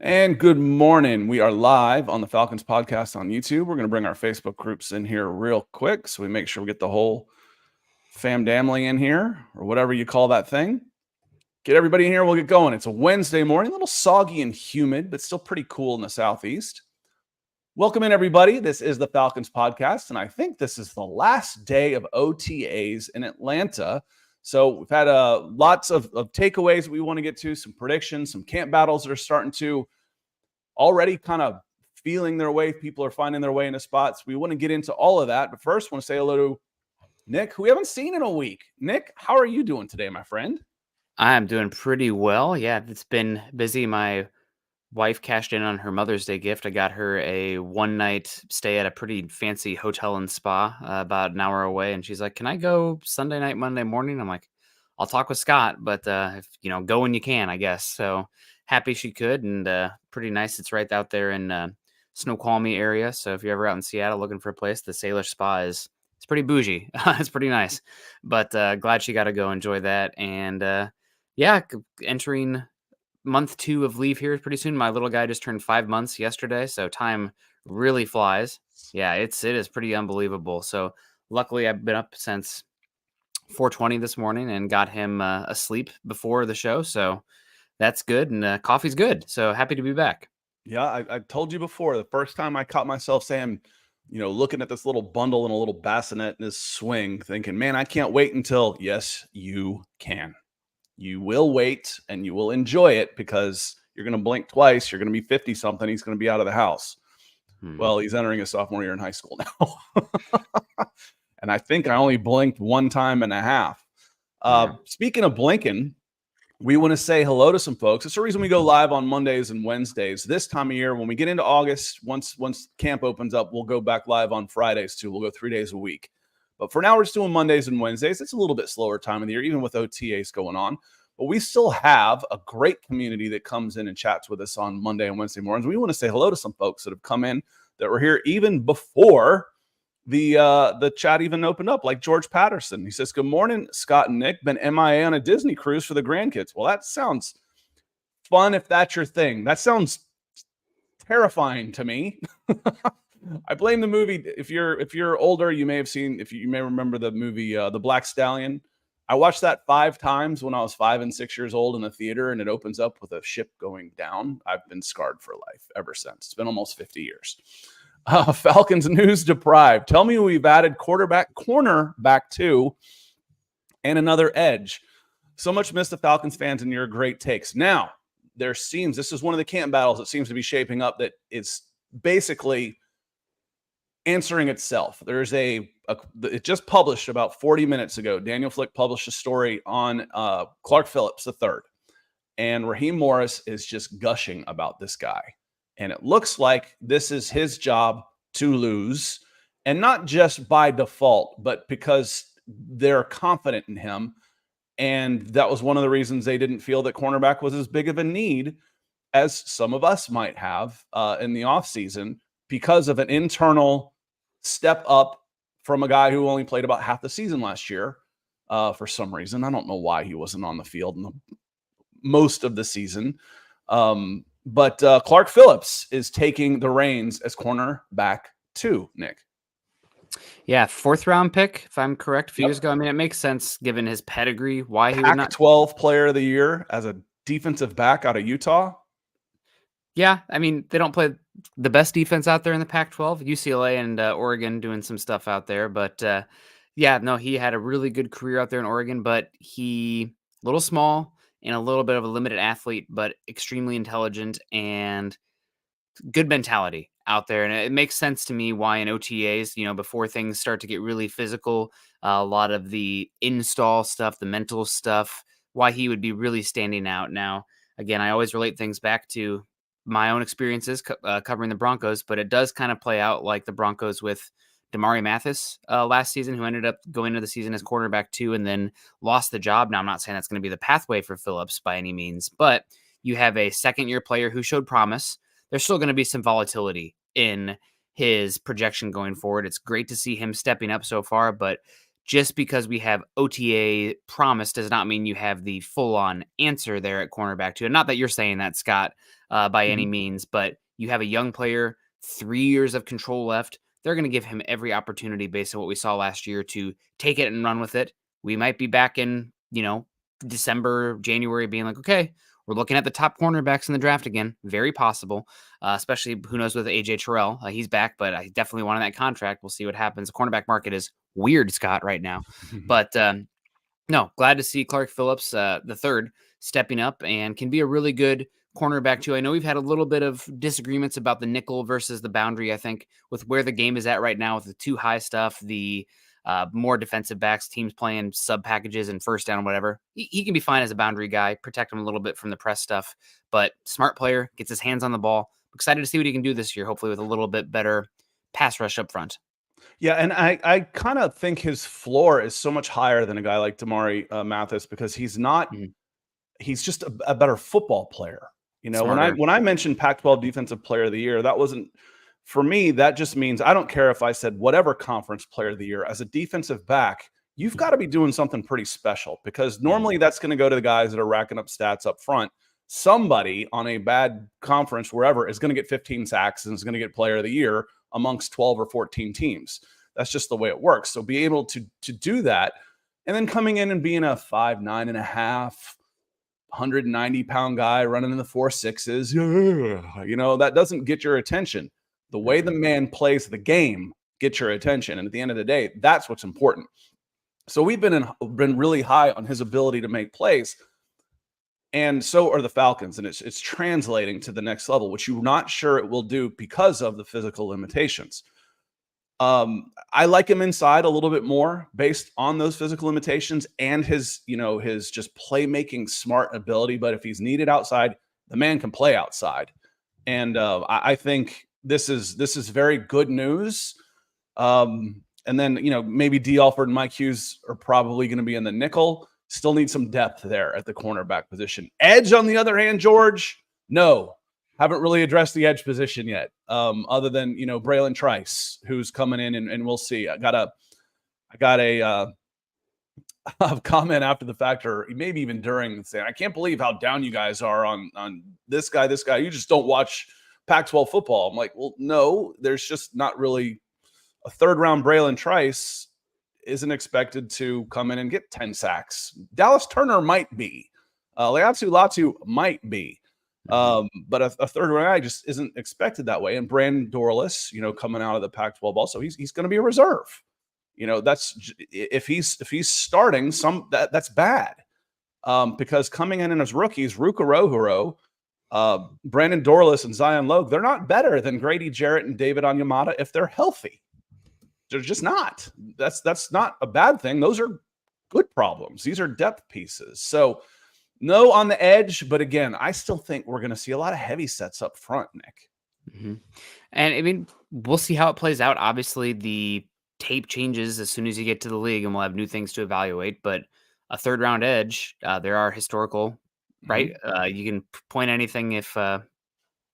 And good morning. We are live on the Falcons Podcast on YouTube. We're going to bring our Facebook groups in here real quick so we make sure we get the whole famdamly in here, or whatever you call that thing. Get everybody in here. We'll get going. It's a Wednesday morning, a little soggy and humid, but still pretty cool in the southeast. Welcome in, everybody. This is the Falcons Podcast, and I think this is the last day of OTAs in Atlanta. So we've had lots of takeaways that we want to get to, some predictions, some camp battles that are starting to already kind of feeling their way. People are finding their way into spots. We want to get into all of that. But first, I want to say hello to Nick, who we haven't seen in a week. Nick, how are you doing today, my friend? I'm doing pretty well. Yeah, it's been busy. My wife cashed in on her Mother's Day gift. I got her a one-night stay at a pretty fancy hotel and spa about an hour away. And she's like, can I go Sunday night, Monday morning? I'm like, I'll talk with Scott, but if go when you can, I guess. So happy she could, and pretty nice. It's right out there in Snoqualmie area. So if you're ever out in Seattle looking for a place, the Salish Spa it's pretty bougie. It's pretty nice, but glad she got to go enjoy that. And yeah, entering month 2 of leave here pretty soon. My little guy just turned 5 months yesterday, so time really flies. Yeah, it is pretty unbelievable. So luckily I've been up since 4:20 this morning and got him asleep before the show. So that's good. And coffee's good. So happy to be back. Yeah, I told you before, the first time I caught myself saying, looking at this little bundle and a little bassinet in this swing, thinking, man, I can't wait until, yes, you can. You will wait and you will enjoy it because you're going to blink twice. You're going to be 50 something. He's going to be out of the house. Well, he's entering his sophomore year in high school now. And I think I only blinked 1 time and a half. Speaking of blinking, we want to say hello to some folks. It's the reason we go live on Mondays and Wednesdays. This time of year, when we get into August, once camp opens up, we'll go back live on Fridays too. We'll go 3 days a week. But for now, we're just doing Mondays and Wednesdays. It's a little bit slower time of the year, even with OTAs going on. But we still have a great community that comes in and chats with us on Monday and Wednesday mornings. We want to say hello to some folks that have come in that were here even before the chat even opened up, like George Patterson. He says, good morning, Scott and Nick. Been MIA on a Disney cruise for the grandkids. Well, that sounds fun if that's your thing. That sounds terrifying to me. I blame the movie. If you're older, you may have seen, you may remember the movie The Black Stallion. I watched that 5 times when I was 5 and 6 years old in the theater, and it opens up with a ship going down. I've been scarred for life ever since. It's been almost 50 years. Falcons news deprived. Tell me we've added cornerback 2 and another edge. So much miss the Falcons fans and your great takes. Now, this is one of the camp battles that seems to be shaping up that it's basically answering itself. There's it just published about 40 minutes ago. Daniel Flick published a story on Clark Phillips III, and Raheem Morris is just gushing about this guy. And it looks like this is his job to lose, and not just by default, but because they're confident in him. And that was one of the reasons they didn't feel that cornerback was as big of a need as some of us might have in the offseason, because of an internal step up from a guy who only played about half the season last year for some reason. I don't know why he wasn't on the field in most of the season. But Clark Phillips is taking the reins as cornerback 2, Nick. Yeah, 4th round pick, if I'm correct, a few years ago. I mean, it makes sense given his pedigree, why he would not. Pac-12 player of the year as a defensive back out of Utah. Yeah, I mean, they don't play the best defense out there in the Pac-12. UCLA and Oregon doing some stuff out there. But yeah, no, he had a really good career out there in Oregon, but he a little small and a little bit of a limited athlete, but extremely intelligent and good mentality out there. And it makes sense to me why in OTAs, before things start to get really physical, a lot of the install stuff, the mental stuff, why he would be really standing out. Now, again, I always relate things back to my own experiences covering the Broncos, but it does kind of play out like the Broncos with Damari Mathis last season, who ended up going into the season as quarterback 2 and then lost the job. Now, I'm not saying that's going to be the pathway for Phillips by any means, but you have a second-year player who showed promise. There's still going to be some volatility in his projection going forward. It's great to see him stepping up so far, but just because we have OTA promise does not mean you have the full-on answer there at cornerback too. And not that you're saying that, Scott, by any means, but you have a young player, 3 years of control left. They're going to give him every opportunity based on what we saw last year to take it and run with it. We might be back in, December, January being like, okay, we're looking at the top cornerbacks in the draft again. Very possible, especially who knows with AJ Terrell. He's back, but I definitely wanted that contract. We'll see what happens. The cornerback market is weird, Scott, right now. But no, glad to see Clark Phillips, the third, stepping up and can be a really good cornerback too. I know we've had a little bit of disagreements about the nickel versus the boundary, I think, with where the game is at right now with the too high stuff, the more defensive backs, teams playing sub packages and first down, whatever. He can be fine as a boundary guy, protect him a little bit from the press stuff, but smart player, gets his hands on the ball. Excited to see what he can do this year, hopefully with a little bit better pass rush up front. Yeah, and I kind of think his floor is so much higher than a guy like Damari Mathis because he's just a better football player. Smarter. When I mentioned Pac-12 Defensive Player of the Year, that wasn't for me. That just means I don't care if I said whatever conference Player of the Year. As a defensive back, you've got to be doing something pretty special because normally that's going to go to the guys that are racking up stats up front. Somebody on a bad conference, wherever, is going to get 15 sacks and is going to get Player of the Year amongst 12 or 14 teams. That's just the way it works. So be able to do that, and then coming in and being a 5'9.5", 190-pound guy running in the 4.6s, that doesn't get your attention. The way the man plays the game gets your attention, and at the end of the day, that's what's important. So we've been really high on his ability to make plays. And so are the Falcons, and it's translating to the next level, which you're not sure it will do because of the physical limitations. I like him inside a little bit more based on those physical limitations and his just playmaking smart ability. But if he's needed outside, the man can play outside. And I think this is very good news. And then, maybe D. Alford and Mike Hughes are probably going to be in the nickel. Still need some depth there at the cornerback position. Edge, on the other hand, George, no, haven't really addressed the edge position yet. Other than Braylon Trice, who's coming in, and we'll see. I got a comment after the fact, or maybe even during, saying, "I can't believe how down you guys are on this guy. You just don't watch Pac-12 football." I'm like, well, no, there's just not really a third-round Braylon Trice isn't expected to come in and get 10 sacks. Dallas Turner might be. Leatu Latu might be. But a third-round guy just isn't expected that way. And Brandon Dorlus, coming out of the Pac-12 also, he's going to be a reserve. That's if he's starting, that's bad. Because coming in as rookies, Ruka Rohuro, Brandon Dorlus, and Zion Logue, they're not better than Grady Jarrett and David Onyemata if they're healthy. They're just not. That's not a bad thing. Those are good problems. These are depth pieces. So no on the edge, but again, I still think we're going to see a lot of heavy sets up front, Nick. Mm-hmm. And I mean, we'll see how it plays out. Obviously, the tape changes as soon as you get to the league, and we'll have new things to evaluate. But a third-round edge, there are historical, right? You can point anything if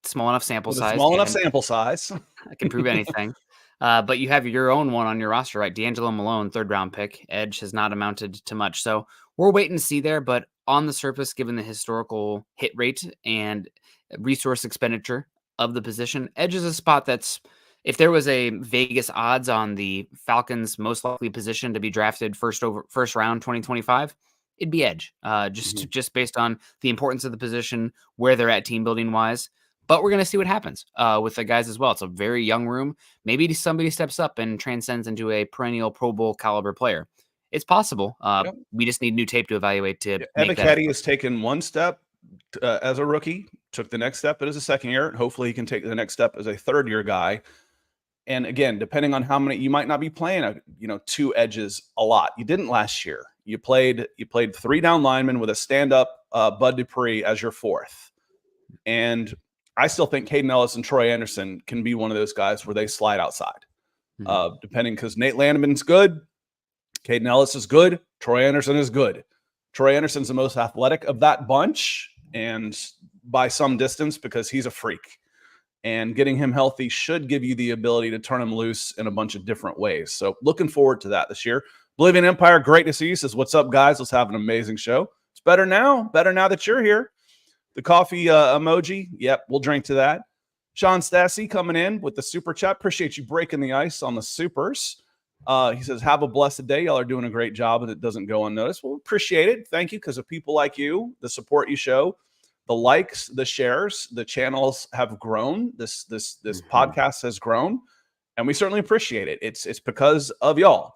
small enough sample size. Small enough sample size. I can prove anything. But you have your own one on your roster, right? D'Angelo Malone, third-round pick. Edge has not amounted to much. So we're waiting to see there. But on the surface, given the historical hit rate and resource expenditure of the position, edge is a spot that's, if there was a Vegas odds on the Falcons' most likely position to be drafted first round 2025, it'd be edge. Just based on the importance of the position, where they're at team building wise. But we're going to see what happens with the guys as well. It's a very young room. Maybe somebody steps up and transcends into a perennial Pro Bowl caliber player. It's possible. We just need new tape to evaluate. Ebiketie has taken one step as a rookie, took the next step as a second year. Hopefully he can take the next step as a third-year guy. And again, depending on how many, you might not be playing, two edges a lot. You didn't last year. You played 3 down linemen with a stand-up Bud Dupree as your fourth. And I still think Caden Ellis and Troy Anderson can be one of those guys where they slide outside, depending, because Nate Landeman's good. Caden Ellis is good. Troy Anderson is good. Troy Anderson's the most athletic of that bunch, and by some distance, because he's a freak. and getting him healthy should give you the ability to turn him loose in a bunch of different ways. So looking forward to that this year. Bolivian Empire, great to see you. Says, what's up, guys? Let's have an amazing show. It's better now that you're here. The coffee emoji, yep, we'll drink to that. Sean Stassi coming in with the super chat. Appreciate you breaking the ice on the supers. He says, have a blessed day. Y'all are doing a great job and it doesn't go unnoticed. Well, appreciate it. Thank you, because of people like you, the support you show, the likes, the shares, the channels have grown. This podcast has grown, and we certainly appreciate it. It's because of y'all.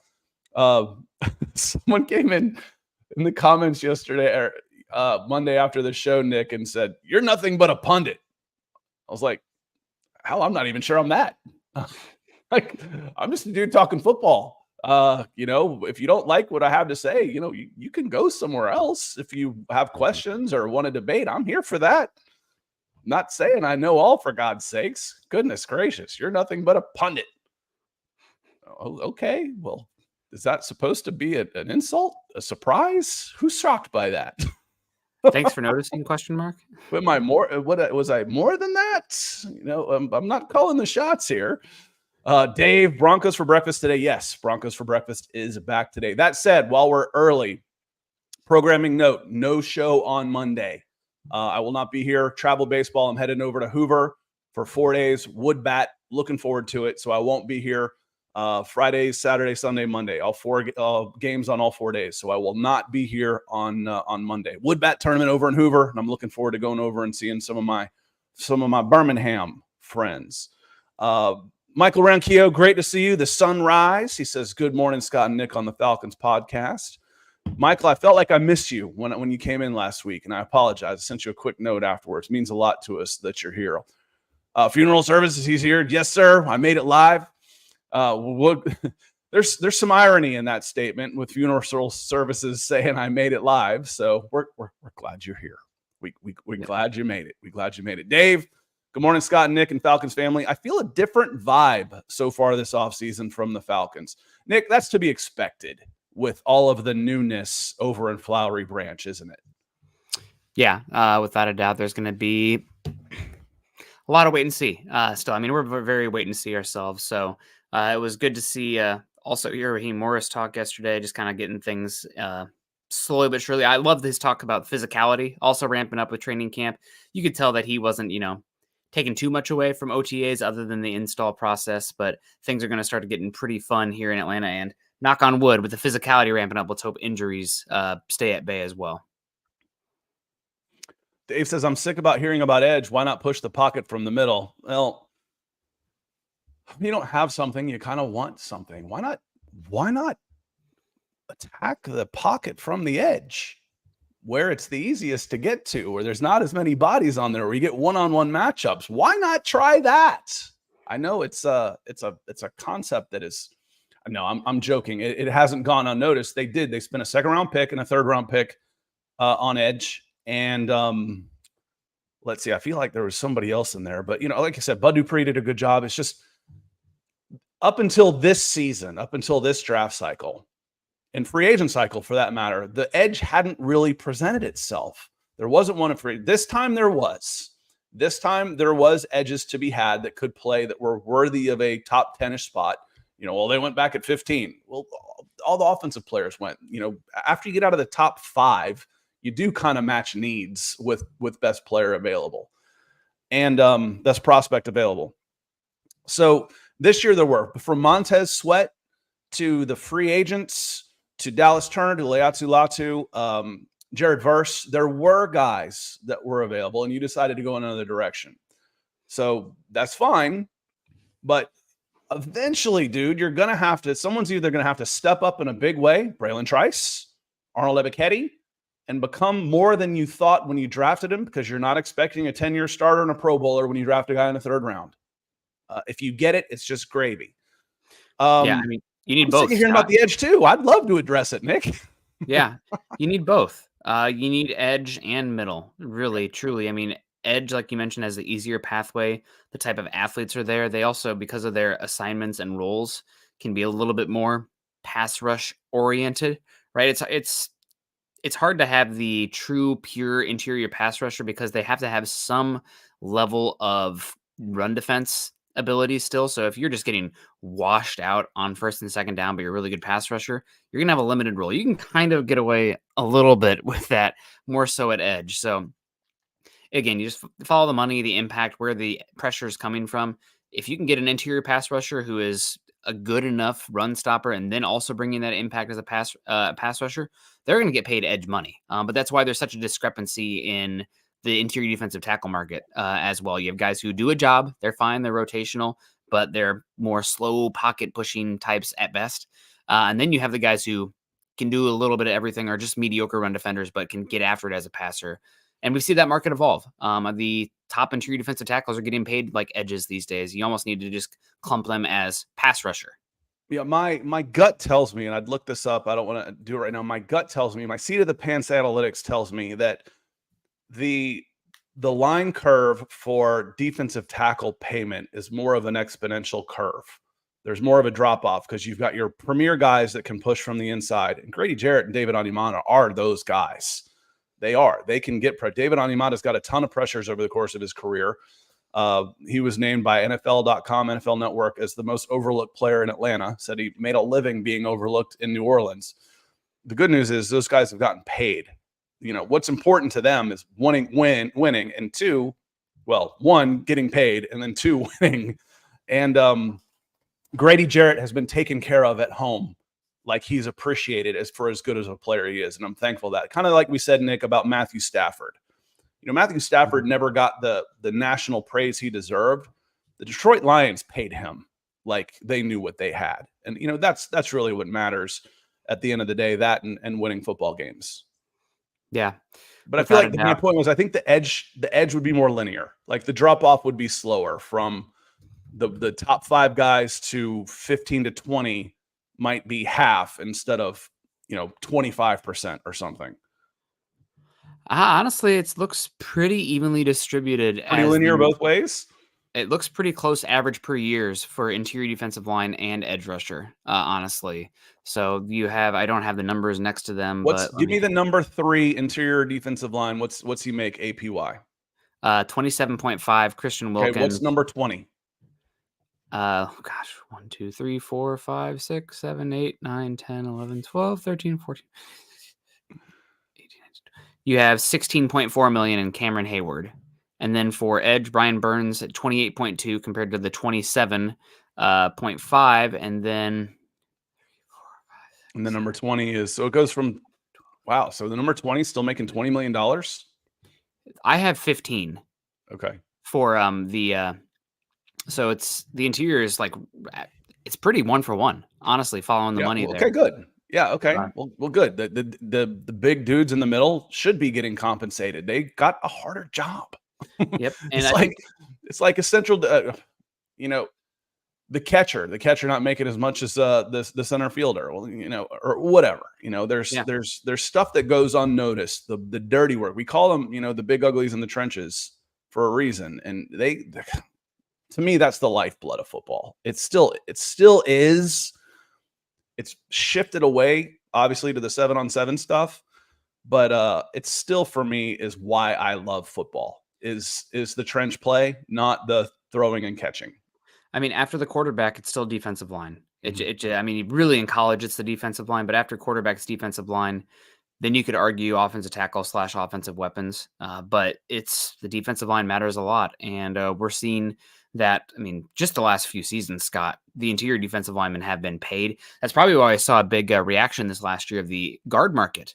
Someone came in the comments yesterday or Monday after the show, Nick, and said, you're nothing but a pundit. I was like, hell, I'm not even sure I'm that. Like, I'm just a dude talking football. If you don't like what I have to say, you can go somewhere else. If you have questions or want to debate, I'm here for that. I'm not saying I know all, for God's sakes. Goodness gracious, you're nothing but a pundit. Oh, okay, well, is that supposed to be an insult? A surprise? Who's shocked by that? Thanks for noticing, question mark. Am I more? What was I more than that? I'm not calling the shots here. Dave, Broncos for breakfast today. Yes, Broncos for breakfast is back today. That said, while we're early, programming note, no show on Monday. I will not be here. Travel baseball. I'm heading over to Hoover for 4 days. Wood bat. Looking forward to it. So I won't be here Friday, Saturday, Sunday, Monday. All 4 games on all 4 days. So I will not be here on Monday. Wood bat tournament over in Hoover, and I'm looking forward to going over and seeing some of my Birmingham friends. Michael Ranquillo, great to see you. The sunrise. He says, good morning, Scott and Nick on the Falcons podcast. Michael, I felt like I missed you when you came in last week, and I apologize. I sent you a quick note afterwards. It means a lot to us that you're here. Funeral services, he's here. Yes, sir. I made it live. There's some irony in that statement with funeral services saying I made it live. So we're glad you're here. We're glad you made it. We're glad you made it. Dave, good morning, Scott and Nick and Falcons family. I feel a different vibe so far this offseason from the Falcons. Nick, that's to be expected with all of the newness over in Flowery Branch, isn't it? Yeah, without a doubt, there's going to be a lot of wait and see still. I mean, we're very wait and see ourselves. So it was good to see also hear Raheem Morris talk yesterday, just kind of getting things slowly but surely. I love his talk about physicality, also ramping up with training camp. You could tell that he wasn't, taking too much away from OTAs other than the install process, but things are going to start getting pretty fun here in Atlanta, and knock on wood, with the physicality ramping up, let's hope injuries stay at bay as well. Dave says, I'm sick about hearing about edge. Why not push the pocket from the middle? Well, if you don't have something, you kind of want something. Why not attack the pocket from the edge where it's the easiest to get to, where there's not as many bodies on there, where you get one-on-one matchups? Why not try that? I know it's a concept that is, no, I'm joking. It hasn't gone unnoticed. They spent a second-round pick and a third-round pick on edge. And let's see, I feel like there was somebody else in there. But, like I said, Bud Dupree did a good job. It's just up until this season, up until this draft cycle, and free agent cycle for that matter, the edge hadn't really presented itself. There wasn't one of free. This time there was. This time there was edges to be had that could play, that were worthy of a top 10-ish spot. They went back at 15. Well, all the offensive players went. After you get out of the top 5, you do kind of match needs with best player available and best prospect available. So this year there were, from Montez Sweat to the free agents to Dallas Turner to Leatu Latu, Jared Verse, there were guys that were available, and you decided to go in another direction. So that's fine, but eventually, dude, someone's either going to have to step up in a big way, Braylon Trice, Arnold Ebiketie, and become more than you thought when you drafted him, because you're not expecting a 10-year starter and a Pro Bowler when you draft a guy in the 3rd round. If you get it, it's just gravy. Yeah, I mean, you need both. Hearing about the edge too. I'd love to address it, Nick. Yeah, you need both. You need edge and middle, really, truly. I mean, edge, like you mentioned, has the easier pathway. The type of athletes are there. They also, because of their assignments and roles, can be a little bit more pass rush oriented, right? It's hard to have the true, pure interior pass rusher because they have to have some level of run defense ability still. So if you're just getting washed out on first and second down, but you're a really good pass rusher, you're going to have a limited role. You can kind of get away a little bit with that, more so at edge. So again, you just follow the money, the impact, where the pressure is coming from. If you can get an interior pass rusher who is a good enough run stopper, and then also bringing that impact as a pass rusher, they're going to get paid edge money. But that's why there's such a discrepancy in the interior defensive tackle market as well. You have guys who do a job, they're fine, they're rotational, but they're more slow pocket pushing types at best. And then you have the guys who can do a little bit of everything, or just mediocre run defenders, but can get after it as a passer. And we see that market evolve. The top interior defensive tackles are getting paid like edges these days. You almost need to just clump them as pass rusher. Yeah, my gut tells me, and I'd look this up, I don't want to do it right now. My gut tells me, my seat of the pants analytics tells me that the line curve for defensive tackle payment is more of an exponential curve. There's more of a drop off because you've got your premier guys that can push from the inside, and Grady Jarrett and David Onyemata are those guys. They are. They can get David Onyemata's got a ton of pressures over the course of his career. He was named by NFL.com, NFL Network, as the most overlooked player in Atlanta. Said he made a living being overlooked in New Orleans. The good news is those guys have gotten paid. You know, what's important to them is winning, and two, well, one, getting paid, and then two, winning. And Grady Jarrett has been taken care of at home, like he's appreciated as good as a player he is. And I'm thankful that, kind of like we said, Nick, about Matthew Stafford. You know, Matthew Stafford never got the national praise he deserved. The Detroit Lions paid him like they knew what they had. And, you know, that's really what matters at the end of the day, that and winning football games. Yeah. But I feel like my point was, I think the edge would be more linear. Like the drop off would be slower from the top 5 guys to 15 to 20 might be half instead of, 25% or something. Honestly, it looks pretty evenly distributed. Pretty linear both ways? It looks pretty close average per years for interior defensive line and edge rusher, honestly. So you have, I don't have the numbers next to them, but give me the number 3 interior defensive line. What's he make APY? 27.5. Christian Wilkins. Okay, what's number 20? 1, 2, 3, 4, 5, 6, 7, 8, 9, 10, 11, 12, 13, 14. 18, 19, 20. You have 16.4 million in Cameron Hayward. And then for edge, Brian Burns at 28.2 compared to the 27.5. And then the number 20 is, so it goes from, wow. So the number 20 is still making $20 million. I have 15. Okay. For so it's, the interior is like, it's pretty 1-for-1, honestly, following the money there. Okay, good. Yeah. Okay. Well, good. The big dudes in the middle should be getting compensated. They got a harder job. Yep. And it's like a central, the catcher not making as much as the center fielder, or whatever. There's stuff that goes unnoticed. The dirty work, we call them, the big uglies in the trenches for a reason. And to me, that's the lifeblood of football. It still is. It's shifted away, obviously, to the 7-on-7 stuff, but it's still, for me, is why I love football. Is the trench play, not the throwing and catching. I mean, after the quarterback, it's still defensive line. I mean, really in college, it's the defensive line, but after quarterback's defensive line, then you could argue offensive tackle / offensive weapons. But it's the defensive line matters a lot. And we're seeing that, I mean, just the last few seasons, Scott, the interior defensive linemen have been paid. That's probably why I saw a big reaction this last year of the guard market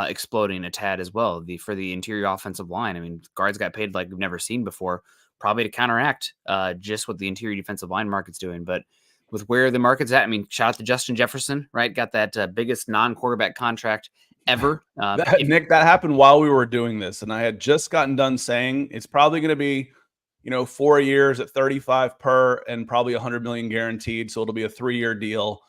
exploding a tad as well. For the interior offensive line, I mean, guards got paid like we've never seen before, probably to counteract just what the interior defensive line market's doing. But with where the market's at, I mean, shout out to Justin Jefferson, right? Got that biggest non-quarterback contract ever. Nick, that happened while we were doing this, and I had just gotten done saying it's probably going to be, 4 years at 35 per and probably 100 million guaranteed. So it'll be a 3-year deal,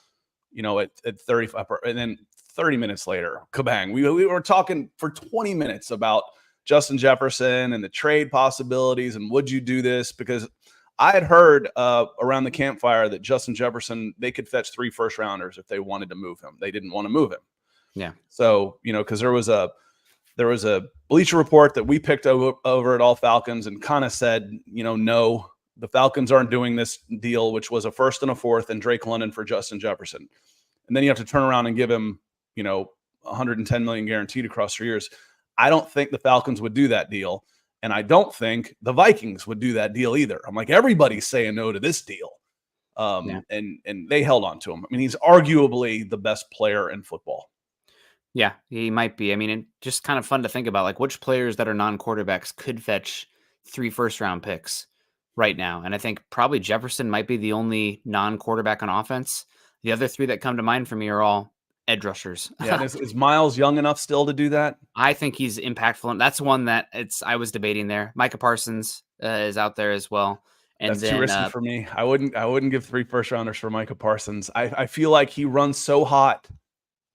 at 35 per, and then 30 minutes later, kabang. We were talking for 20 minutes about Justin Jefferson and the trade possibilities and would you do this? Because I had heard around the campfire that Justin Jefferson, they could fetch 3 first-rounders if they wanted to move him. They didn't want to move him. Yeah. So, because there was a Bleacher Report that we picked over at All Falcons and kind of said, no, the Falcons aren't doing this deal, which was a first and a fourth and Drake London for Justin Jefferson. And then you have to turn around and give him, $110 million guaranteed across 3 years. I don't think the Falcons would do that deal. And I don't think the Vikings would do that deal either. I'm like, everybody's saying no to this deal. And they held on to him. I mean, he's arguably the best player in football. Yeah, he might be. I mean, it's just kind of fun to think about, like, which players that are non-quarterbacks could fetch 3 first-round picks right now. And I think probably Jefferson might be the only non-quarterback on offense. The other 3 that come to mind for me are all edge rushers. Yeah, is Miles young enough still to do that? I think he's impactful. And that's one that I was debating there. Micah Parsons is out there as well. And that's too risky for me. I wouldn't give 3 first-rounders for Micah Parsons. I feel like he runs so hot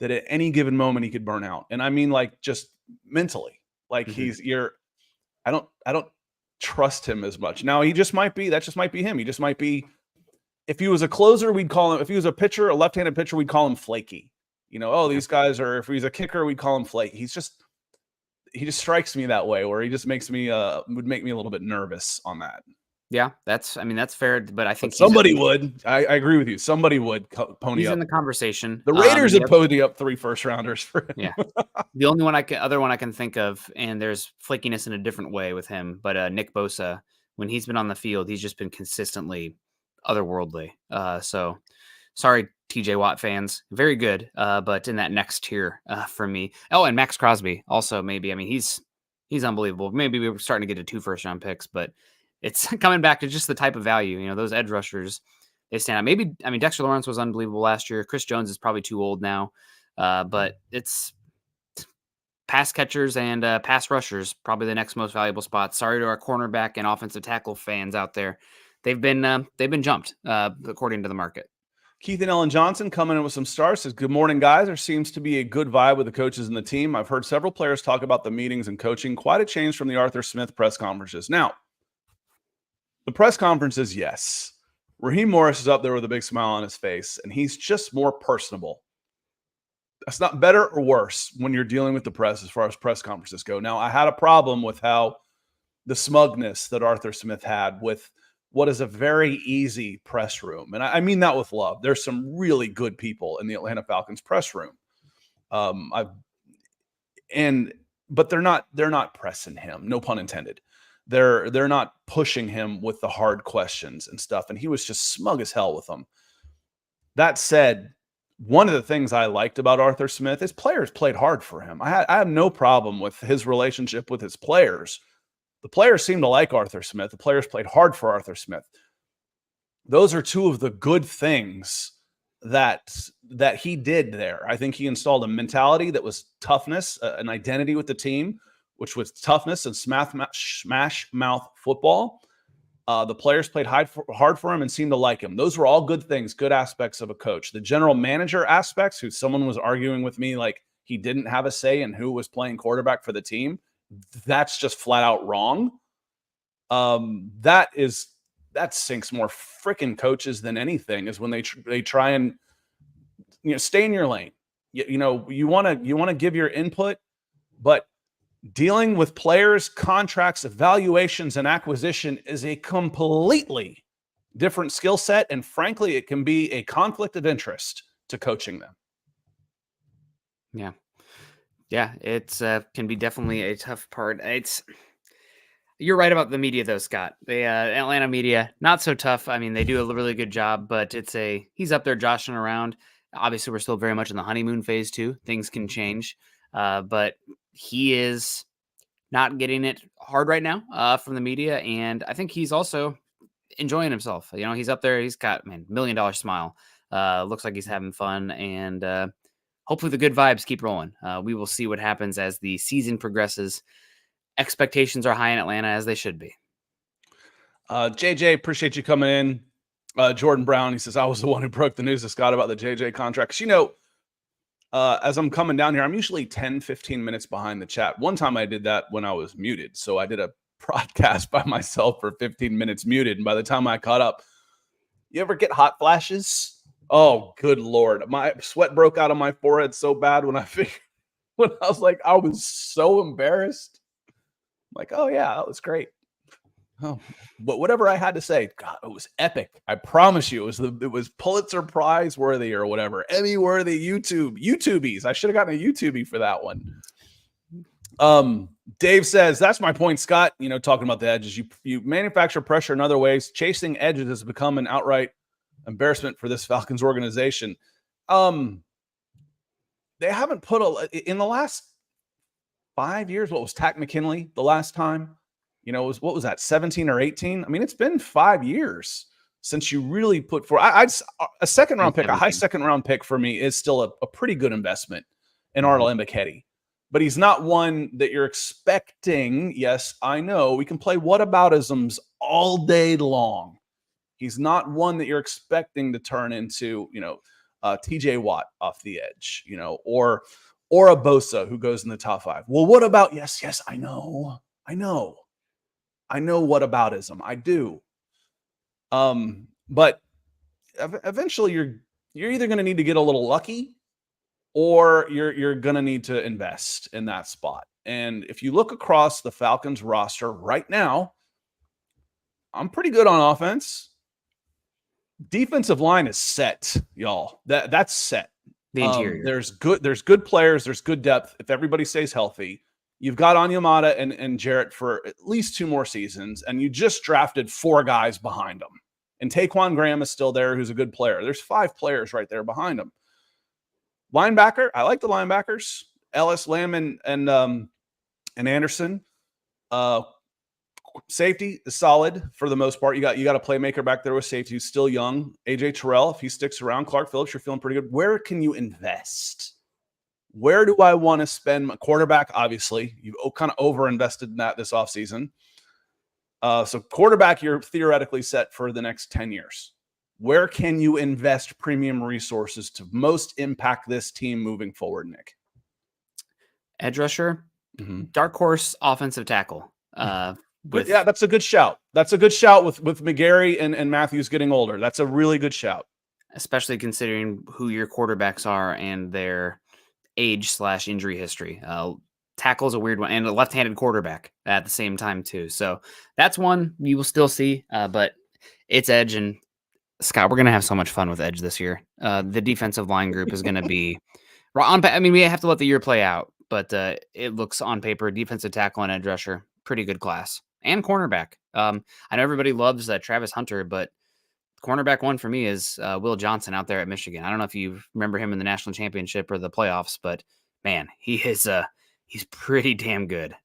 that at any given moment he could burn out. And I mean, like, just mentally, like I don't trust him as much. Now that just might be him. He just might be, if he was a closer, we'd call him, if he was a pitcher, a left-handed pitcher, we'd call him flaky. These guys are, if he's a kicker, we'd call him flaky. He just strikes me that way, where he just makes me, would make me a little bit nervous on that. Yeah, that's fair, but I think somebody would. I agree with you. Somebody would pony he's up. in the conversation. The Raiders would pony up 3 first-rounders for him. Yeah. The only other one I can think of, and there's flakiness in a different way with him, but Nick Bosa, when he's been on the field, he's just been consistently otherworldly. So sorry, TJ Watt fans. Very good, but in that next tier for me. Oh, and Max Crosby also, maybe. I mean, he's unbelievable. Maybe we were starting to get to 2 first-round picks, but it's coming back to just the type of value. Those edge rushers, they stand out. Maybe, I mean, Dexter Lawrence was unbelievable last year. Chris Jones is probably too old now, but it's pass catchers and pass rushers, probably the next most valuable spot. Sorry to our cornerback and offensive tackle fans out there. They've been jumped according to the market. Keith and Ellen Johnson coming in with some stars, says, good morning, guys. There seems to be a good vibe with the coaches and the team. I've heard several players talk about the meetings and coaching. Quite a change from the Arthur Smith press conferences. Now, the press conferences, yes. Raheem Morris is up there with a big smile on his face, and he's just more personable. That's not better or worse when you're dealing with the press as far as press conferences go. Now, I had a problem with how the smugness that Arthur Smith had with what is a very easy press room. And I mean that with love. There's some really good people in the Atlanta Falcons press room. But they're not pressing him, no pun intended. They're not pushing him with the hard questions and stuff. And he was just smug as hell with them. That said, one of the things I liked about Arthur Smith is players played hard for him. I have no problem with his relationship with his players. The players seemed to like Arthur Smith. The players played hard for Arthur Smith. Those are 2 of the good things that he did there. I think he installed a mentality that was toughness, an identity with the team, which was toughness and smash mouth football. The players played hard for him and seemed to like him. Those were all good things, good aspects of a coach. The general manager aspects, who someone was arguing with me like he didn't have a say in who was playing quarterback for the team, that's just flat out wrong. That sinks more freaking coaches than anything, is when they try and stay in your lane. You want to give your input, but dealing with players, contracts, evaluations, and acquisition is a completely different skill set. And frankly, it can be a conflict of interest to coaching them. Yeah. Yeah, it's can be definitely a tough part. You're right about the media, though, Scott. The Atlanta media, not so tough. I mean, they do a really good job, but he's up there joshing around. Obviously, we're still very much in the honeymoon phase, too. Things can change, but he is not getting it hard right now from the media, and I think he's also enjoying himself. He's up there. He's got $1 million smile. Looks like he's having fun, and hopefully the good vibes keep rolling. We will see what happens as the season progresses. Expectations are high in Atlanta, as they should be. JJ, appreciate you coming in. Jordan Brown, he says, I was the one who broke the news to Scott about the JJ contract. As I'm coming down here, I'm usually 10, 15 minutes behind the chat. One time I did that when I was muted. So I did a broadcast by myself for 15 minutes muted. And by the time I caught up, you ever get hot flashes? Oh, good Lord. My sweat broke out on my forehead so bad when I was like, I was so embarrassed. I'm like, oh yeah, that was great. Oh, but whatever I had to say, God, it was epic. I promise you, it was Pulitzer Prize worthy or whatever, Emmy worthy. YouTubies. I should have gotten a YouTubie for that one. Dave says, that's my point, Scott. Talking about the edges, you manufacture pressure in other ways. Chasing edges has become an outright embarrassment for this Falcons organization. They haven't put in the last 5 years. What was Tack McKinley the last time? What was that, 17 or 18? I mean, it's been 5 years since you really put for a second round pick, a high second round pick for me is still a pretty good investment in Arnold Ebiketie. But he's not one that you're expecting. Yes, I know we can play whataboutisms all day long. He's not one that you're expecting to turn into, TJ Watt off the edge, or a Bosa who goes in the top 5. Well, what about, yes, I know whataboutism. I do. But eventually you're either going to need to get a little lucky, or you're going to need to invest in that spot. And if you look across the Falcons roster right now, I'm pretty good on offense. Defensive line is set, y'all. That's set. The interior. There's good players. There's good depth. If everybody stays healthy, you've got Onyemata and Jarrett for at least 2 more seasons, and you just drafted 4 guys behind them. And Taquan Graham is still there, who's a good player. There's 5 players right there behind them. Linebacker, I like the linebackers. Ellis, Lamb, and Anderson. Safety is solid for the most part. You got a playmaker back there with safety who's still young. AJ Terrell, if he sticks around. Clark Phillips, you're feeling pretty good. Where can you invest? Where do I want to spend my quarterback? Obviously, you've kind of over-invested in that this offseason. So quarterback, you're theoretically set for the next 10 years. Where can you invest premium resources to most impact this team moving forward, Nick? Edge rusher, dark horse offensive tackle. That's a good shout. That's a good shout with McGarry and Matthews getting older. That's a really good shout. Especially considering who your quarterbacks are and their age/injury history. Tackle is a weird one, and a left-handed quarterback at the same time too. So that's one you will still see, but it's edge. And Scott, we're going to have so much fun with edge this year. The defensive line group is going to be we have to let the year play out, but it looks on paper, defensive tackle and edge rusher, pretty good class. And cornerback. I know everybody loves Travis Hunter, but cornerback 1 for me is Will Johnson out there at Michigan. I don't know if you remember him in the national championship or the playoffs, but man, he's pretty damn good.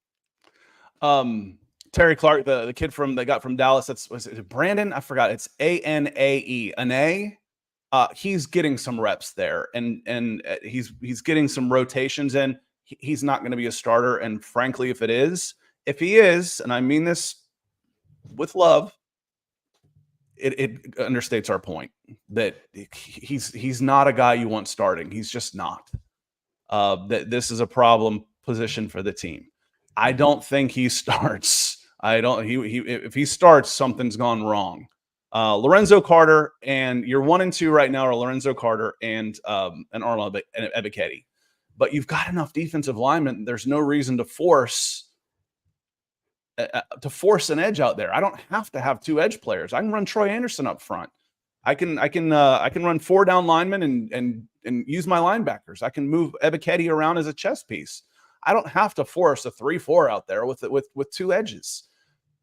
Terry Clark, the kid they got from Dallas, was it Brandon? I forgot. It's Anae. Anae. He's getting some reps there, and he's getting some rotations in. He's not going to be a starter, and frankly, if he is, and I mean this with love, it understates our point that he's not a guy you want starting. He's just not. That this is a problem position for the team. I don't think he starts. If he starts, something's gone wrong. Lorenzo Carter, and you're 1 and 2 right now are Lorenzo Carter and Arnold Ebiketie. But you've got enough defensive linemen. There's no reason to force an edge out there. I don't have to have 2 edge players. I can run Troy Anderson up front. I can run 4 down linemen and use my linebackers. I can move Ebiketie around as a chess piece. I don't have to force a 3-4 out there with 2 edges.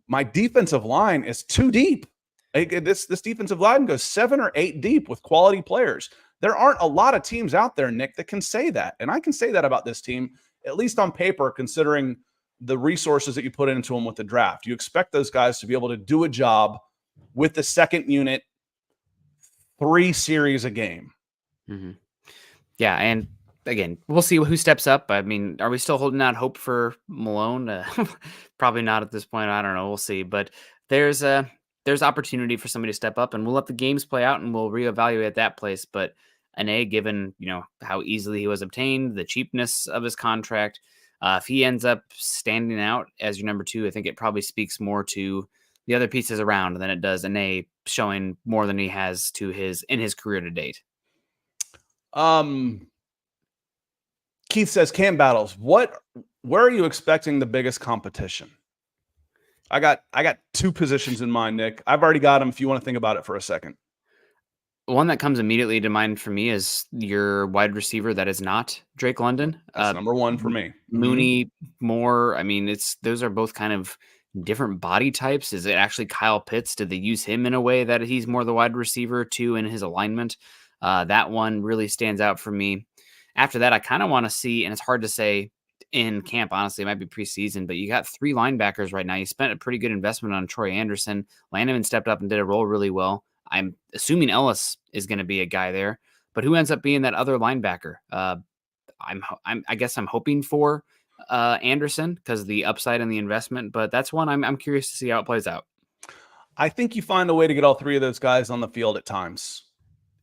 My defensive line is too deep. This defensive line goes 7 or 8 deep with quality players. There aren't a lot of teams out there, Nick, that can say that. And I can say that about this team, at least on paper, considering the resources that you put into them with the draft. You expect those guys to be able to do a job with the second unit, 3 series a game. Mm-hmm. Yeah, and again, we'll see who steps up. I mean, are we still holding out hope for Malone? Probably not at this point. I don't know. We'll see. But there's opportunity for somebody to step up, and we'll let the games play out, and we'll reevaluate that place. But Anae, given how easily he was obtained, the cheapness of his contract, if he ends up standing out as your number 2, I think it probably speaks more to the other pieces around than it does Anae showing more than he has in his career to date. Keith says camp battles. Where are you expecting the biggest competition? I got two positions in mind, Nick. I've already got them if you want to think about it for a second. One that comes immediately to mind for me is your wide receiver that is not Drake London. That's number one for me. Mooney, Moore. I mean, those are both kind of different body types. Is it actually Kyle Pitts? Did they use him in a way that he's more the wide receiver too in his alignment? That one really stands out for me. After that, I kind of want to see, and it's hard to say in camp, honestly, it might be preseason, but you got 3 linebackers right now. You spent a pretty good investment on Troy Anderson. Landman stepped up and did a role really well. I'm assuming Ellis is going to be a guy there, but who ends up being that other linebacker? I guess I'm hoping for Anderson because of the upside and the investment, but that's one I'm curious to see how it plays out. I think you find a way to get all 3 of those guys on the field at times.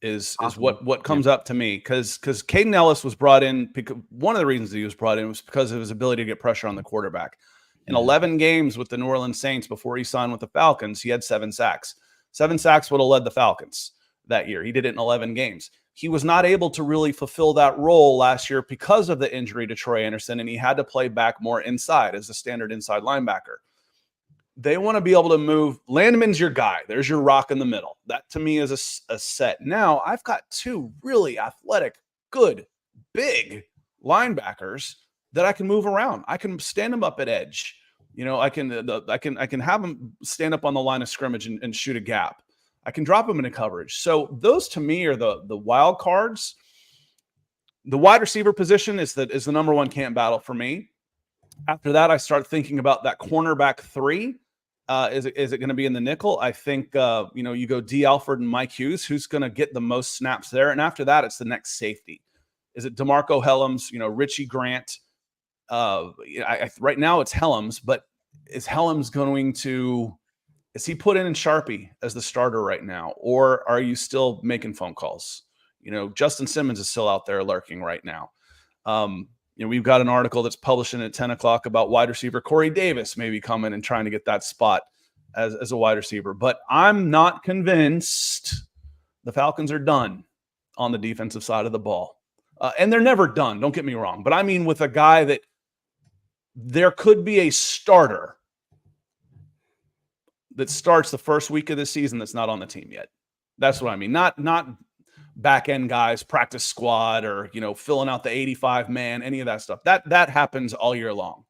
Is what comes up to me because Caden Ellis was brought in because one of the reasons he was brought in was because of his ability to get pressure on the quarterback. In 11 games with the New Orleans Saints before he signed with the Falcons, he had 7 sacks. 7 sacks would have led the Falcons that year. He did it in 11 games. He was not able to really fulfill that role last year because of the injury to Troy Anderson, and he had to play back more inside as a standard inside linebacker. They want to be able to move. Landman's your guy. There's your rock in the middle. That to me is a set. Now I've got 2 really athletic, good, big linebackers that I can move around. I can stand them up at edge. I can have them stand up on the line of scrimmage and shoot a gap. I can drop them into coverage. So those to me are the wild cards. The wide receiver position is the number one camp battle for me. After that, I start thinking about that cornerback 3. Is it going to be in the nickel? I think you go D. Alford and Mike Hughes. Who's going to get the most snaps there? And after that, it's the next safety. Is it DeMarco Helms? Richie Grant? Right now it's Helms, but is Helms is he put in Sharpie as the starter right now? Or are you still making phone calls? Justin Simmons is still out there lurking right now. We've got an article that's publishing at 10 o'clock about wide receiver Corey Davis maybe coming and trying to get that spot as a wide receiver. But I'm not convinced the Falcons are done on the defensive side of the ball. And they're never done, don't get me wrong. But I mean with a guy that there could be a starter that starts the first week of the season that's not on the team yet. That's what I mean. Not back end guys, practice squad, or filling out the 85 man, any of that stuff. That happens all year long.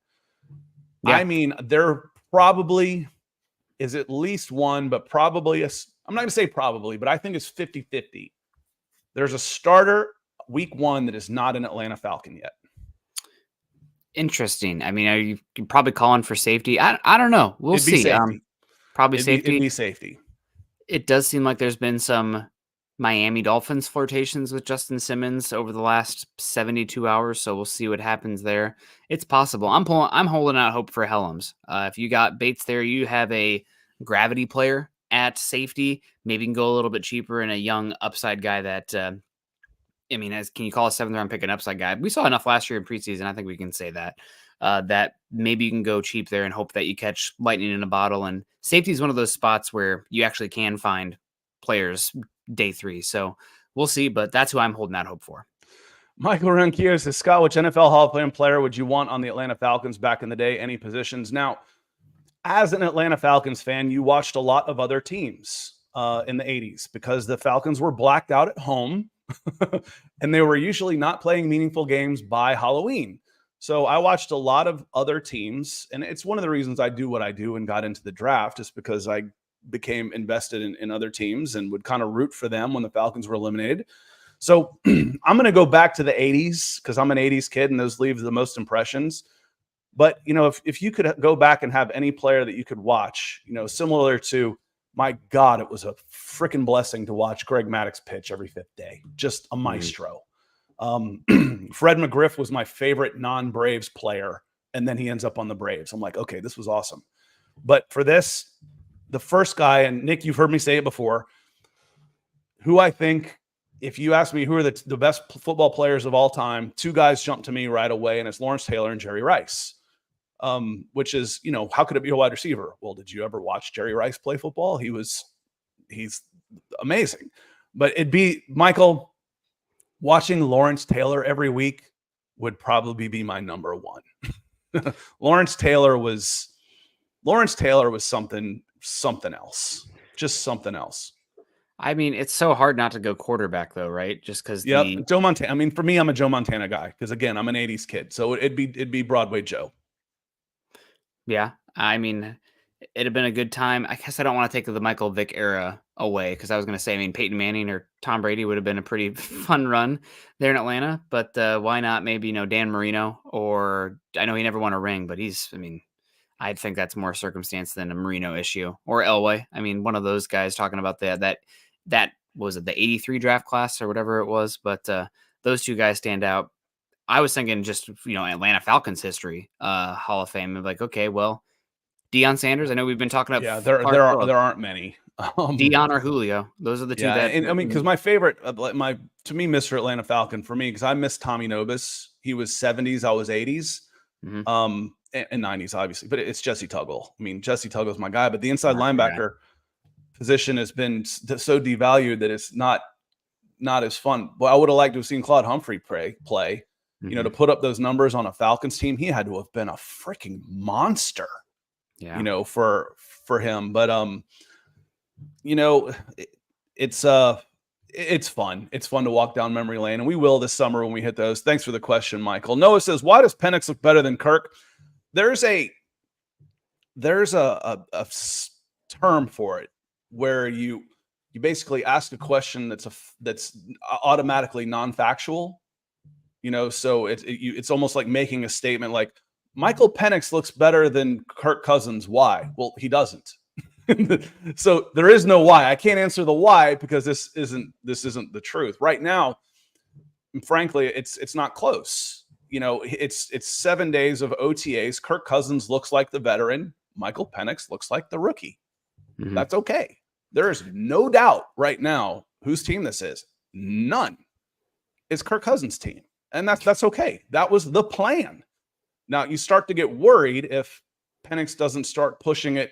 Yeah. I mean, there probably is at least one, but probably I'm not going to say probably, but I think it's 50-50. There's a starter week 1 that is not an Atlanta Falcon yet. Interesting. I mean, are you probably calling for safety? I don't know. We'll see. Probably safety. It'd be safety. It does seem like there's been some Miami Dolphins flirtations with Justin Simmons over the last 72 hours, so we'll see what happens there. It's possible. I'm holding out hope for Helms. If you got Bates there, you have a gravity player at safety. Maybe you can go a little bit cheaper and a young upside guy that, can you call a 7th round pick an upside guy? We saw enough last year in preseason. I think we can say that. That maybe you can go cheap there and hope that you catch lightning in a bottle. And safety is one of those spots where you actually can find players day 3. So we'll see, but that's who I'm holding out hope for. Michael Ronquillo says, Scott, which NFL Hall of Fame player would you want on the Atlanta Falcons back in the day? Any positions? Now, as an Atlanta Falcons fan, you watched a lot of other teams in the 80s because the Falcons were blacked out at home and they were usually not playing meaningful games by Halloween. So I watched a lot of other teams, and it's one of the reasons I do what I do and got into the draft, is because I became invested in other teams and would kind of root for them when the Falcons were eliminated. So I'm going to go back to the 80s because I'm an 80s kid and those leave the most impressions. But, if you could go back and have any player that you could watch, similar to, my God, it was a freaking blessing to watch Greg Maddux pitch every 5th day. Just a maestro. Fred McGriff was my favorite non-Braves player, and then he ends up on the Braves. I'm like, okay, this was awesome. But for this, the first guy, and Nick, you've heard me say it before, who I think, if you ask me who are the best football players of all time, 2 guys jump to me right away, and it's Lawrence Taylor and Jerry Rice, which is, how could it be a wide receiver? Well, did you ever watch Jerry Rice play football? He's amazing. But it'd be, Michael, watching Lawrence Taylor every week would probably be my number 1. Lawrence Taylor was Lawrence Taylor was something else, just something else. I mean, it's so hard not to go quarterback though, right? Just because Yep, Joe Montana. I mean, for me, I'm a Joe Montana guy because again, I'm an '80s kid, so it'd be Broadway Joe. yeah, I mean, it'd have been a good time. I guess I don't want to take the Michael Vick era away because I was going to say, I mean, Peyton Manning or Tom Brady would have been a pretty fun run there in Atlanta. But why not maybe, Dan Marino, or I know he never won a ring, but I think that's more circumstance than a Marino issue, or Elway. I mean, one of those guys talking about that was it the 83 draft class or whatever it was. But those two guys stand out. I was thinking just, Atlanta Falcons history, Hall of Fame. Like, okay, well, Deion Sanders. I know we've been talking about there aren't many. Deion or Julio. Those are the two that. And I mean, because my favorite, to me, Mr. Atlanta Falcon for me, because I miss Tommy Nobis. He was 70s, I was 80s, and 90s, obviously. But it's Jesse Tuggle. I mean, Jesse Tuggle's my guy. But the inside linebacker position has been so devalued that it's not as fun. Well, I would have liked to have seen Claude Humphrey play. To put up those numbers on a Falcons team, he had to have been a freaking monster. Yeah. For him. But it's fun. It's fun to walk down memory lane, and we will this summer when we hit those. Thanks for the question, Michael. Noah says, why does Penix look better than Kirk? There's a term for it where you basically ask a question that's automatically non-factual. So it's almost like making a statement like, Michael Penix looks better than Kirk Cousins. Why? Well, he doesn't. So there is no why. I can't answer the why because this isn't the truth. Right now, frankly, it's not close. It's 7 days of OTAs. Kirk Cousins looks like the veteran. Michael Penix looks like the rookie. Mm-hmm. That's okay. There is no doubt right now whose team this is. None. It's Kirk Cousins' team. And that's okay. That was the plan. Now, you start to get worried if Penix doesn't start pushing it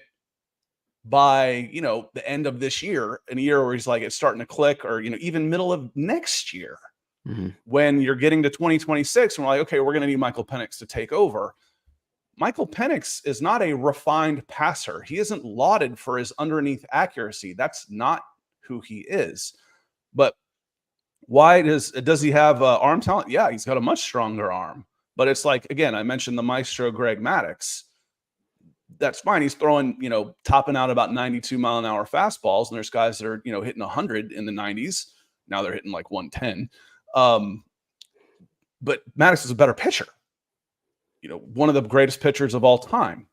by, the end of this year, in a year where he's like, it's starting to click, or, even middle of next year, when you're getting to 2026, and we're like, okay, we're going to need Michael Penix to take over. Michael Penix is not a refined passer. He isn't lauded for his underneath accuracy. That's not who he is. But why does he have arm talent? Yeah, he's got a much stronger arm. But it's like, again, I mentioned the maestro Greg Maddux. That's fine. He's throwing, topping out about 92 mile an hour fastballs. And there's guys that are, hitting 100 in the 90s. Now they're hitting like 110. But Maddux is a better pitcher. One of the greatest pitchers of all time.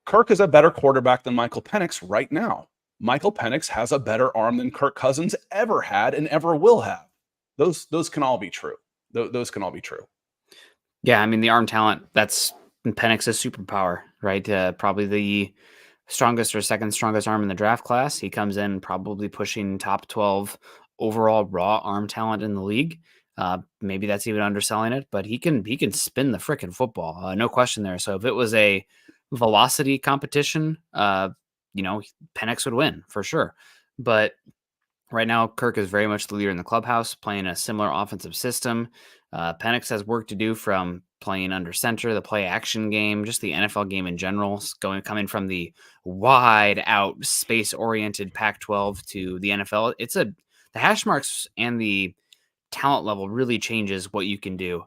Kirk is a better quarterback than Michael Penix right now. Michael Penix has a better arm than Kirk Cousins ever had and ever will have. Those can all be true. Those can all be true. Yeah, I mean, the arm talent, that's Penix's superpower, right? Probably the strongest or second strongest arm in the draft class. He comes in probably pushing top 12 overall raw arm talent in the league. Maybe that's even underselling it, but he can spin the frickin' football. No question there. So if it was a velocity competition, Penix would win for sure. But right now, Kirk is very much the leader in the clubhouse, playing a similar offensive system. Penix has work to do from playing under center, the play action game, just the NFL game in general, coming from the wide out space oriented Pac-12 to the NFL. The hash marks and the talent level really changes what you can do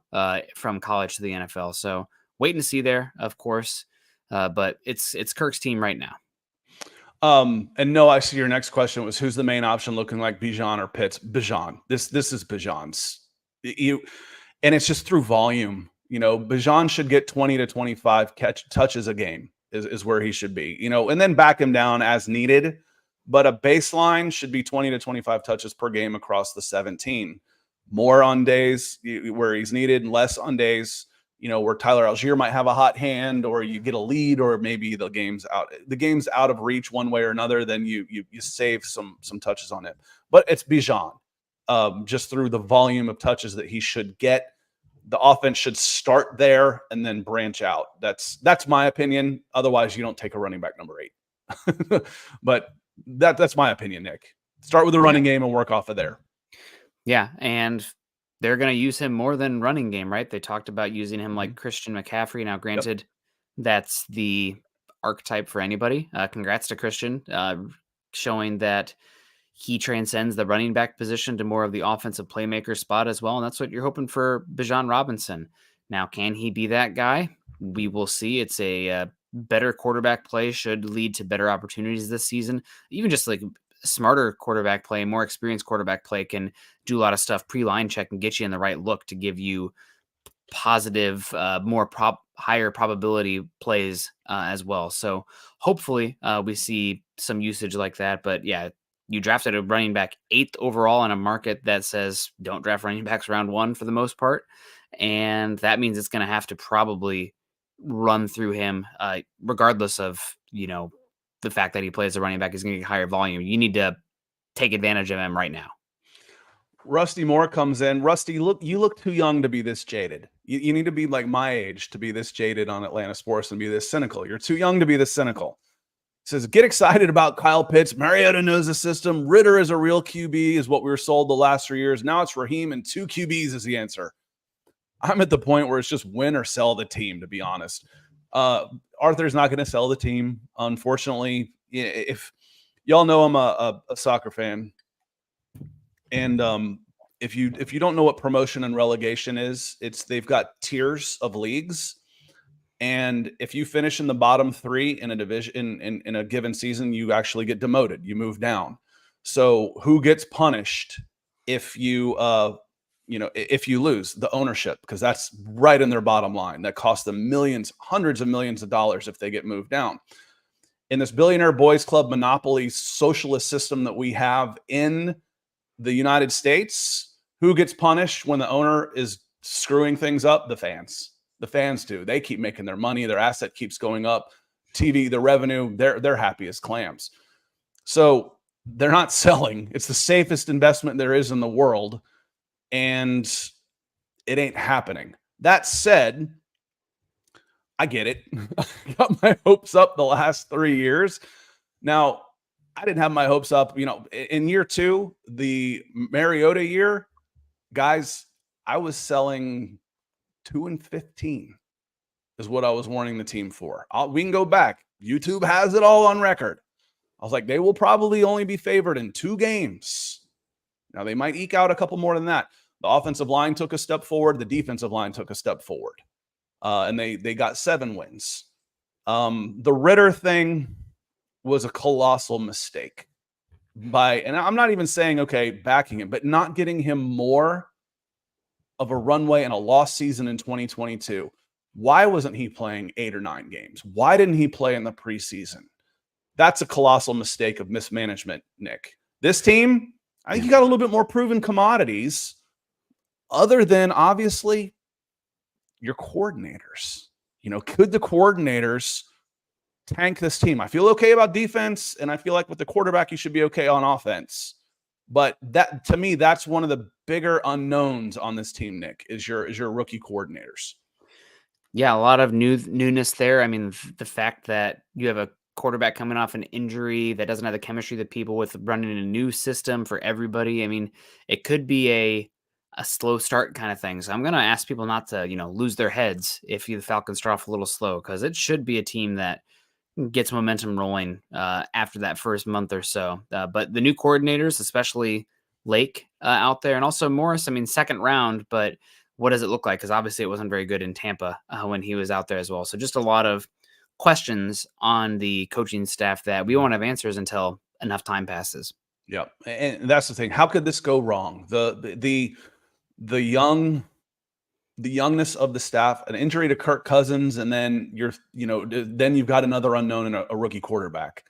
from college to the NFL. So wait and see there, of course. But it's Kirk's team right now. And no, I see your next question was who's the main option looking like Bijan or Pitts? Bijan. This is Bijan's. And it's just through volume. Bijan should get 20 to 25 touches a game is where he should be, and then back him down as needed. But a baseline should be 20 to 25 touches per game across the 17. More on days where he's needed and less on days, where Tyler Algier might have a hot hand, or you get a lead, or maybe the game's out of reach one way or another, then you save some touches on it. But it's Bijan. Just through the volume of touches that he should get. The offense should start there and then branch out. That's my opinion. Otherwise, you don't take a running back number 8. But that's my opinion, Nick. Start with the running game and work off of there. Yeah, and they're going to use him more than running game, right? They talked about using him like Christian McCaffrey. Now, granted, that's the archetype for anybody. Congrats to Christian, showing that he transcends the running back position to more of the offensive playmaker spot as well. And that's what you're hoping for Bijan Robinson. Now, can he be that guy? We will see. It's a better quarterback play should lead to better opportunities this season. Even just like smarter quarterback play, more experienced quarterback play can do a lot of stuff pre-line check and get you in the right look to give you positive, higher probability plays as well. So hopefully we see some usage like that. But yeah, you drafted a running back 8th overall in a market that says don't draft running backs round 1 for the most part. And that means it's going to have to probably run through him regardless of, the fact that he plays a running back is going to get higher volume. You need to take advantage of him right now. Rusty Moore comes in. Rusty, you look too young to be this jaded. You need to be like my age to be this jaded on Atlanta sports and be this cynical. You're too young to be this cynical. Says, get excited about Kyle Pitts. Mariota knows the system. Ritter is a real QB is what we were sold the last 3 years. Now it's Raheem and 2 QBs is the answer. I'm at the point where it's just win or sell the team, to be honest. Arthur's not going to sell the team, unfortunately. If y'all know I'm a soccer fan, and if you don't know what promotion and relegation is, they've got tiers of leagues. And if you finish in the bottom 3 in a division in a given season, you actually get demoted. You move down. So who gets punished if you if you lose? The ownership, because that's right in their bottom line. That costs them millions, hundreds of millions of dollars if they get moved down. In this billionaire boys club monopoly socialist system that we have in the United States, who gets punished when the owner is screwing things up? The fans. The fans do. They keep making their money. Their asset keeps going up. TV, the revenue, they're happy as clams. So they're not selling. It's the safest investment there is in the world, and it ain't happening. That said, I get it. I got my hopes up the last 3 years. Now, I didn't have my hopes up. In year 2, the Mariota year, guys, I was selling 2-15 is what I was warning the team for. We can go back. YouTube has it all on record. I was like, they will probably only be favored in 2 games. Now, they might eke out a couple more than that. The offensive line took a step forward. The defensive line took a step forward. And they got 7 wins. The Ritter thing was a colossal mistake. And I'm not even saying, okay, backing him, but not getting him more of a runway and a lost season in 2022. Why wasn't he playing 8 or 9 games? Why didn't he play in the preseason? That's a colossal mistake of mismanagement, Nick. This team, I think you got a little bit more proven commodities other than obviously your coordinators. Could the coordinators tank this team? I feel okay about defense, and I feel like with the quarterback, you should be okay on offense. But that, to me, that's one of the bigger unknowns on this team, Nick, is your rookie coordinators. Yeah, a lot of newness there. I mean, the fact that you have a quarterback coming off an injury that doesn't have the chemistry that people with running a new system for everybody. I mean, it could be a slow start kind of thing. So I'm going to ask people not to, lose their heads if the Falcons start off a little slow, because it should be a team that gets momentum rolling after that first month or so. But the new coordinators, especially Lake out there, and also Morris, I mean, 2nd round, but what does it look like? Because obviously it wasn't very good in Tampa when he was out there as well. So just a lot of questions on the coaching staff that we won't have answers until enough time passes. Yeah, and that's the thing. How could this go wrong? The youngness of the staff, an injury to Kirk Cousins, and then then you've got another unknown and a rookie quarterback.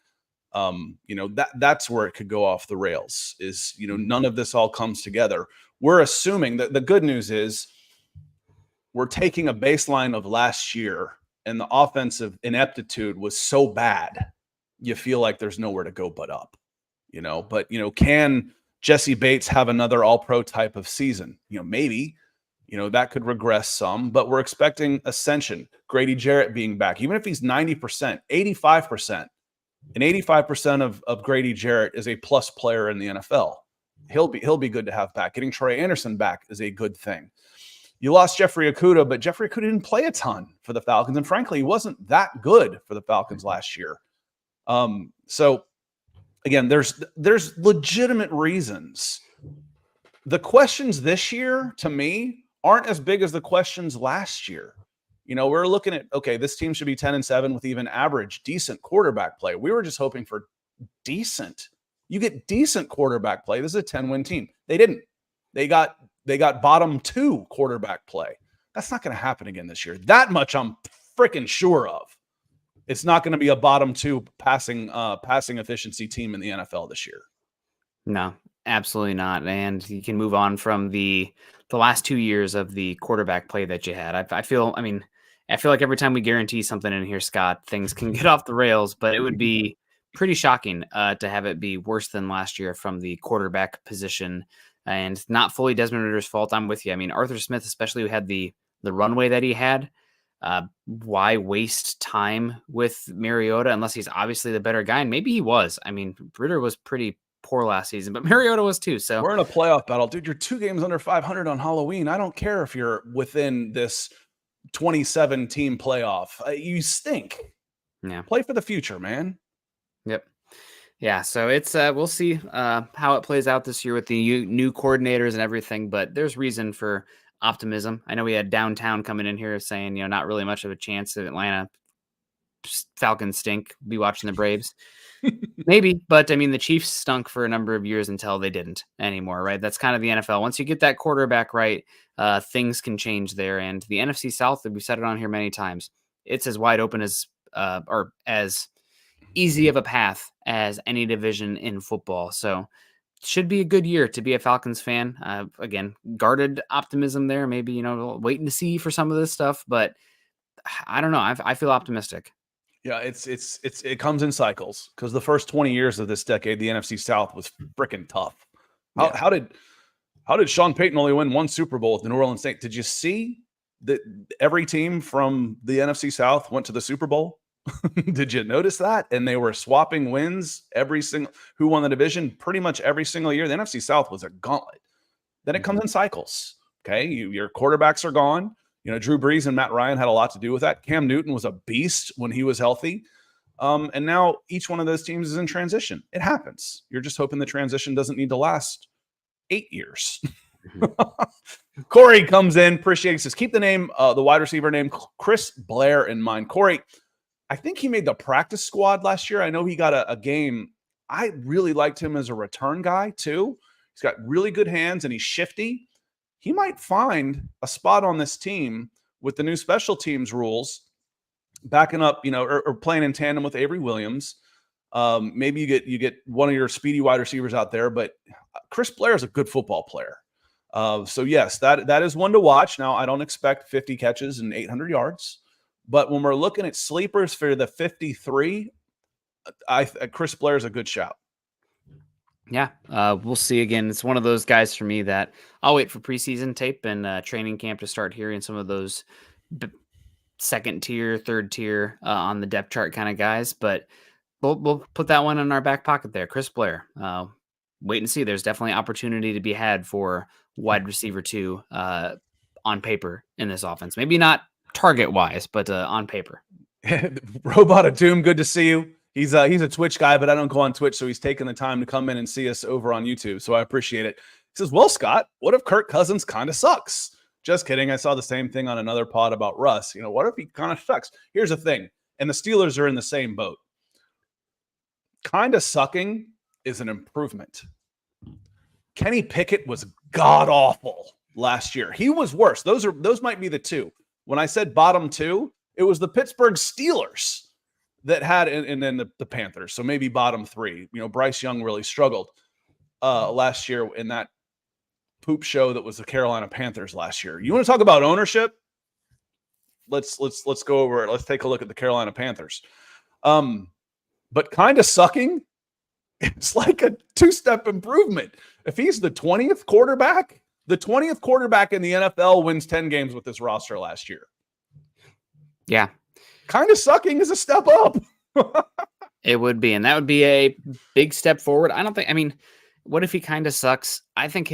That's where it could go off the rails. Is none of this all comes together. We're assuming that the good news is we're taking a baseline of last year, and the offensive ineptitude was so bad, you feel like there's nowhere to go but up. But can Jesse Bates have another All-Pro type of season? Maybe. That could regress some, but we're expecting ascension. Grady Jarrett being back, even if he's 90%, 85%, and 85% of Grady Jarrett is a plus player in the NFL. He'll be good to have back. Getting Troy Anderson back is a good thing. You lost Jeffrey Okudah, but Jeffrey Okudah didn't play a ton for the Falcons. And frankly, he wasn't that good for the Falcons last year. So again, there's legitimate reasons. The questions this year, to me, aren't as big as the questions last year. We're looking at, okay, this team should be 10-7 with even average, decent quarterback play. We were just hoping for decent. You get decent quarterback play. This is a 10-win team. They didn't. They got bottom 2 quarterback play. That's not going to happen again this year. That much I'm freaking sure of. It's not going to be a bottom 2 passing efficiency team in the NFL this year. No, absolutely not. And you can move on from the last 2 years of the quarterback play that you had. I feel like every time we guarantee something in here, Scott, things can get off the rails, but it would be pretty shocking to have it be worse than last year from the quarterback position, and not fully Desmond Ritter's fault. I'm with you. I mean, Arthur Smith, especially, who had the runway that he had. Why waste time with Mariota unless he's obviously the better guy? And maybe he was. I mean, Ritter was pretty poor last season, but Mariota was too. So we're in a playoff battle, dude. You're 2 games under 500 on Halloween. I don't care if you're within this 27 team playoff. You stink. Yeah. Play for the future, man. Yep. Yeah. So it's we'll see how it plays out this year with the new coordinators and everything, but there's reason for optimism. I know we had Downtown coming in here saying, not really much of a chance of Atlanta Falcons stink. Be watching the Braves. Maybe, but I mean, the Chiefs stunk for a number of years until they didn't anymore, right? That's kind of the NFL. Once you get that quarterback right, things can change there. And the NFC South, we've said it on here many times, it's as wide open as, or as easy of a path as any division in football. So should be a good year to be a Falcons fan. Again, guarded optimism there, maybe, waiting to see for some of this stuff, but I don't know. I feel optimistic. Yeah, it comes in cycles because the first 20 years of this decade, the NFC South was freaking tough. How did Sean Payton only win 1 Super Bowl with the New Orleans Saints? Did you see that every team from the NFC South went to the Super Bowl? Did you notice that? And they were swapping wins who won the division pretty much every single year. The NFC South was a gauntlet. Then it comes in cycles. Okay, your quarterbacks are gone. Drew Brees and Matt Ryan had a lot to do with that. Cam Newton was a beast when he was healthy. And now each one of those teams is in transition. It happens. You're just hoping the transition doesn't need to last 8 years. Corey comes in, appreciates this. Keep the name, the wide receiver name, Chris Blair in mind. Corey, I think he made the practice squad last year. I know he got a game. I really liked him as a return guy too. He's got really good hands and he's shifty. He might find a spot on this team with the new special teams rules, backing up, or playing in tandem with Avery Williams. Maybe you get one of your speedy wide receivers out there, but Chris Blair is a good football player. So yes, that is one to watch. Now, I don't expect 50 catches and 800 yards, but when we're looking at sleepers for the 53, Chris Blair is a good shout. Yeah, we'll see. Again, it's one of those guys for me that I'll wait for preseason tape and training camp to start hearing some of those second tier, third tier on the depth chart kind of guys. But we'll put that one in our back pocket there. Chris Blair, wait and see. There's definitely opportunity to be had for wide receiver 2 on paper in this offense. Maybe not target wise, but on paper. Robot of Doom, good to see you. He's a Twitch guy, but I don't go on Twitch, so he's taking the time to come in and see us over on YouTube. So I appreciate it. He says, well, Scott, what if Kirk Cousins kind of sucks? Just kidding. I saw the same thing on another pod about Russ. What if he kind of sucks? Here's the thing, and the Steelers are in the same boat. Kind of sucking is an improvement. Kenny Pickett was god-awful last year. He was worse. Those might be the two. When I said bottom 2, it was the Pittsburgh Steelers that had, and then the Panthers. So maybe bottom 3. Bryce Young really struggled last year in that poop show that was the Carolina Panthers last year. You want to talk about ownership? Let's go over it. Let's take a look at the Carolina Panthers. But kind of sucking, it's like a 2-step improvement. If he's the 20th quarterback in the NFL wins 10 games with this roster last year. Yeah. Kind of sucking is a step up. It would be, and that would be a big step forward. What if he kind of sucks? I think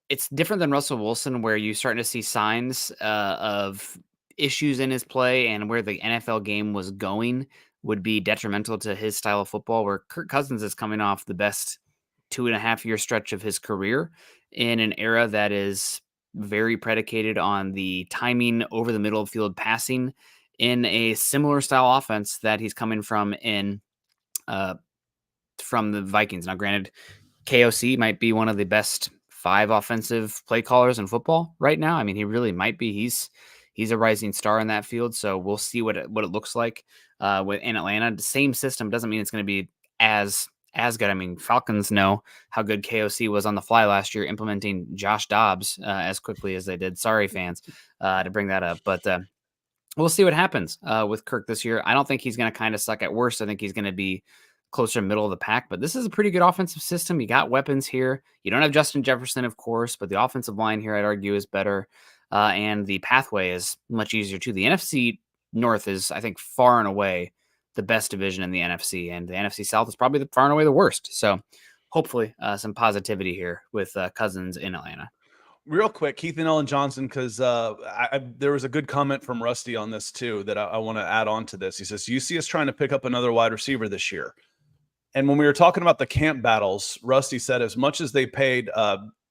it's different than Russell Wilson, where you're starting to see signs of issues in his play, and where the NFL game was going would be detrimental to his style of football, where Kirk Cousins is coming off the best 2.5-year stretch of his career in an era that is very predicated on the timing over the middle of field passing in a similar style offense that he's coming uh, from the Vikings. Now, granted, KOC might be one of the best 5 offensive play callers in football right now. I mean, he really might be. He's a rising star in that field, so we'll see what it looks like in Atlanta. The same system doesn't mean it's going to be as good. I mean, Falcons know how good KOC was on the fly last year, implementing Josh Dobbs as quickly as they did. Sorry, fans, to bring that up, but we'll see what happens with Kirk this year. I don't think he's going to kind of suck. At worst, I think he's going to be closer middle of the pack, but this is a pretty good offensive system. You got weapons here. You don't have Justin Jefferson, of course, but the offensive line here, I'd argue, is better. And the pathway is much easier too. The NFC North is, I think, far and away the best division in the NFC, and the NFC South is probably far and away the worst. So hopefully some positivity here with Cousins in Atlanta. Real quick, Keith and Ellen Johnson, because there was a good comment from Rusty on this too that I want to add on to this. He says, you see us trying to pick up another wide receiver this year. And when we were talking about the camp battles, Rusty said as much as they paid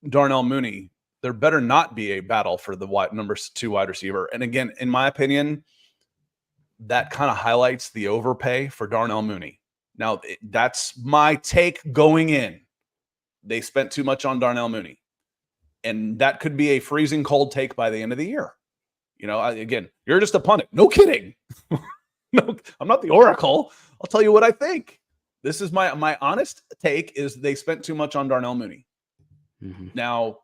Darnell Mooney, there better not be a battle for the number 2 wide receiver. And again, in my opinion, that kind of highlights the overpay for Darnell Mooney. Now, that's my take going in. They spent too much on Darnell Mooney. And that could be a freezing cold take by the end of the year. You know, again, you're just a pundit. No kidding. No, I'm not the Oracle. I'll tell you what I think. This is my honest take is they spent too much on Darnell Mooney. Mm-hmm. Now,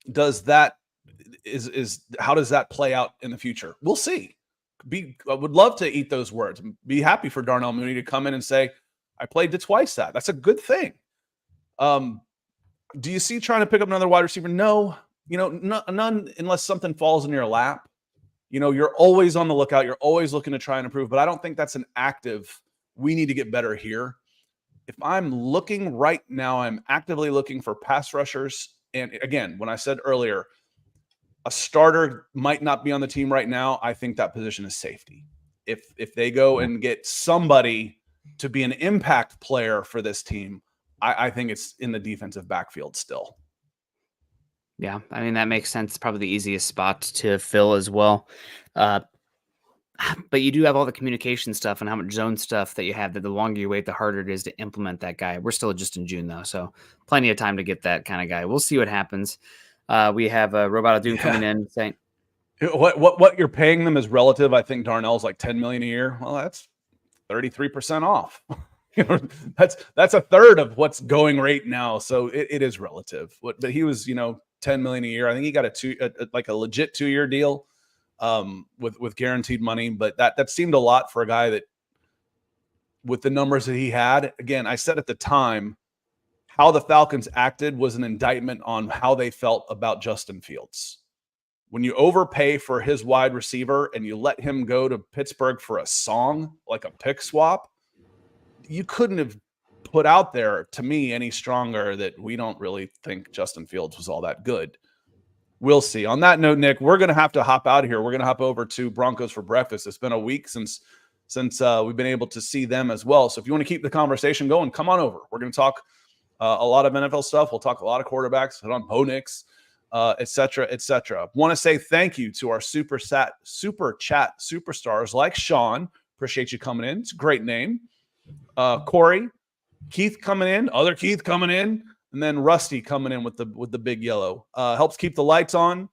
how does that play out in the future? We'll see. I would love to eat those words. Be happy for Darnell Mooney to come in and say, I played to twice that. That's a good thing. Do you see trying to pick up another wide receiver? No, none unless something falls in your lap. You're always on the lookout. You're always looking to try and improve, but I don't think that's an active, we need to get better here. If I'm looking right now, I'm actively looking for pass rushers. And again, when I said earlier, a starter might not be on the team right now, I think that position is safety. If they go and get somebody to be an impact player for this team, I think it's in the defensive backfield still. Yeah, I mean, that makes sense. Probably the easiest spot to fill as well. But you do have all the communication stuff and how much zone stuff that you have, that the longer you wait, the harder it is to implement that guy. We're still just in June, though, so plenty of time to get that kind of guy. We'll see what happens. We have Robot of Doom coming in saying, what you're paying them is relative. I think Darnell's like $10 million a year. Well, that's 33% off. That's a third of what's going right now. So it is relative. But he was, $10 million a year. I think he got a legit 2-year deal with guaranteed money. But that seemed a lot for a guy that, with the numbers that he had. Again, I said at the time, how the Falcons acted was an indictment on how they felt about Justin Fields. When you overpay for his wide receiver and you let him go to Pittsburgh for a song, like a pick swap, you couldn't have put out there, to me, any stronger that we don't really think Justin Fields was all that good. We'll see. On that note, Nick, we're going to have to hop out of here. We're going to hop over to Broncos for breakfast. It's been a week since we've been able to see them as well. So if you want to keep the conversation going, come on over. We're going to talk a lot of NFL stuff. We'll talk a lot of quarterbacks, hit on Bo Nix, et cetera, et cetera. Want to say thank you to our super chat superstars like Sean. Appreciate you coming in. It's a great name. Corey, Keith coming in, other Keith coming in, and then Rusty coming in with the big yellow. Helps keep the lights on.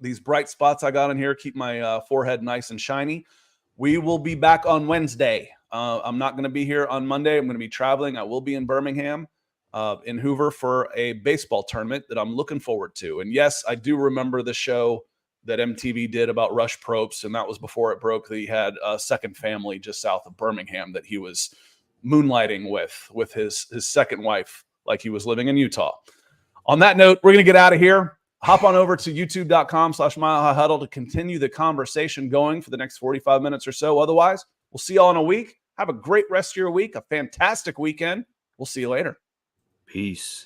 These bright spots I got in here keep my forehead nice and shiny. We will be back on Wednesday. I'm not going to be here on Monday. I'm going to be traveling. I will be in Birmingham, in Hoover, for a baseball tournament that I'm looking forward to. And yes, I do remember the show that MTV did about Rush Probst, and that was before it broke that he had a second family just south of Birmingham that he was moonlighting with his second wife, like he was living in Utah. On that note, we're going to get out of here. Hop on over to youtube.com/milehighhuddle to continue the conversation going for the next 45 minutes or so. Otherwise, we'll see y'all in a week. Have a great rest of your week, a fantastic weekend. We'll see you later. Peace.